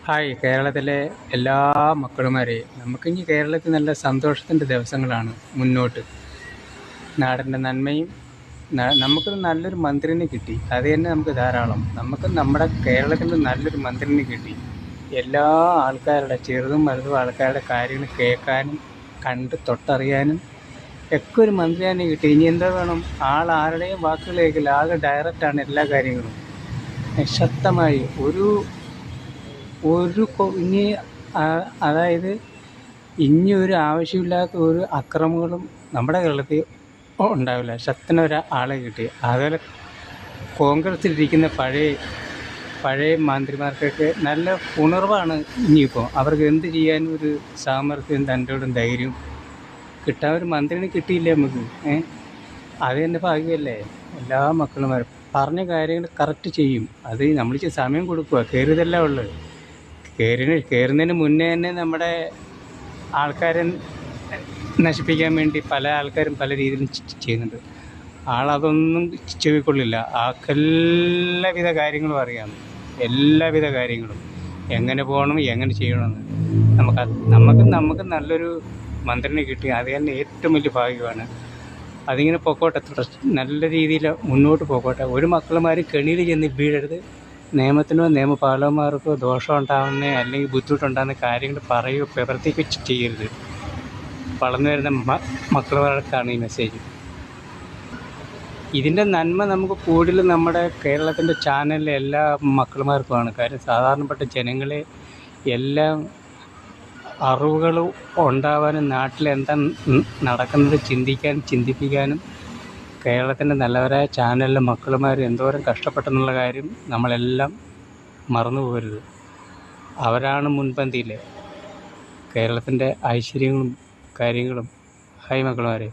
Hi കേരളത്തിലെ എല്ലാ മക്കളുമാരെയും നമുക്കിനി കേരളത്തിൽ നല്ല സന്തോഷത്തിൻ്റെ ദിവസങ്ങളാണ് മുന്നോട്ട്. നാടിൻ്റെ നന്മയും നമുക്ക് നല്ലൊരു മന്ത്രിനെ കിട്ടി, അത് തന്നെ നമുക്ക് ധാരാളം. നമുക്ക് നമ്മുടെ കേരളത്തിൽ നല്ലൊരു മന്ത്രിനെ കിട്ടി. എല്ലാ ആൾക്കാരുടെ ചെറുതും വലുതും ആൾക്കാരുടെ കാര്യങ്ങൾ കേൾക്കാനും കണ്ട് തൊട്ടറിയാനും ഒക്കെ ഒരു മന്ത്രിയാനെ കിട്ടി. ഇനി എന്താ വേണം? ആരുടെയും വാക്കുകൾ കേൾക്കില്ല, ആകെ ഡയറക്റ്റാണ് എല്ലാ കാര്യങ്ങളും. ശക്തമായി ഒരു ഒരു ഇനി അതായത് ഇനി ഒരു ആവശ്യമില്ലാത്ത ഒരു അക്രമങ്ങളും നമ്മുടെ കേരളത്തിൽ ഉണ്ടാവില്ല. ശക്തനൊരു ആളെ കിട്ടി. അതുപോലെ കോൺഗ്രസ്സിലിരിക്കുന്ന പഴയ മന്ത്രിമാർക്കൊക്കെ നല്ല ഉണർവാണ്. ഇനിയിപ്പോൾ അവർക്ക് എന്ത് ചെയ്യാനും ഒരു സാമർഥ്യം, തൻ്റെയോടും ധൈര്യവും കിട്ടാൻ ഒരു മന്ത്രിനെ കിട്ടിയില്ലേ നമുക്ക്. അത് തന്നെ ഭാഗ്യമല്ലേ. എല്ലാ മക്കളും പറഞ്ഞ കാര്യങ്ങൾ കറക്റ്റ് ചെയ്യും. അത് നമ്മൾ സമയം കൊടുക്കുക, കയറിയതല്ല ഉള്ളത്. കയറുന്നതിന് മുന്നേ തന്നെ നമ്മുടെ ആൾക്കാരെ നശിപ്പിക്കാൻ വേണ്ടി പല ആൾക്കാരും പല രീതിയിലും ചെയ്യുന്നുണ്ട്. ആളതൊന്നും ചെവിക്കൊള്ളില്ല. എല്ലാവിധ കാര്യങ്ങളും അറിയാം, എല്ലാവിധ കാര്യങ്ങളും എങ്ങനെ പോകണം, എങ്ങനെ ചെയ്യണമെന്ന്. നമുക്ക് നല്ലൊരു മന്ത്രിനെ കിട്ടി, അത് തന്നെ ഏറ്റവും വലിയ ഭാഗ്യമാണ്. അതിങ്ങനെ പൊക്കോട്ടെ, നല്ല രീതിയിൽ മുന്നോട്ട് പോക്കോട്ടെ. ഒരു മക്കളുമാരും കെണിയിൽ ചെന്ന് വീഴരുത്. നിയമത്തിനോ നിയമപാലകന്മാർക്കോ ദോഷം ഉണ്ടാകുന്ന അല്ലെങ്കിൽ ബുദ്ധിമുട്ടുണ്ടാകുന്ന കാര്യങ്ങൾ പറയുകയോ പ്രവർത്തിക്കുകയോ ചെയ്യരുത്. വളർന്നു വരുന്ന മക്കളുമാർക്കാണ് ഈ മെസ്സേജ്. ഇതിൻ്റെ നന്മ നമുക്ക് കൂടുതലും നമ്മുടെ കേരളത്തിൻ്റെ ചാനലിലെ എല്ലാ മക്കളുമാർക്കുമാണ്. കാര്യം സാധാരണപ്പെട്ട ജനങ്ങളെ എല്ലാം അറിവുകൾ ഉണ്ടാവാനും നാട്ടിലെന്താ നടക്കുന്നത് ചിന്തിപ്പിക്കാനും കേരളത്തിൻ്റെ നല്ലവരായ ചാനലിലെ മക്കളുമാർ എന്തോരം കഷ്ടപ്പെട്ടെന്നുള്ള കാര്യം നമ്മളെല്ലാം മറന്നു പോകരുത്. അവരാണ് മുൻപന്തിയിൽ കേരളത്തിൻ്റെ ഐശ്വര്യങ്ങളും കാര്യങ്ങളും. ഹായ് മക്കളുമാരെ.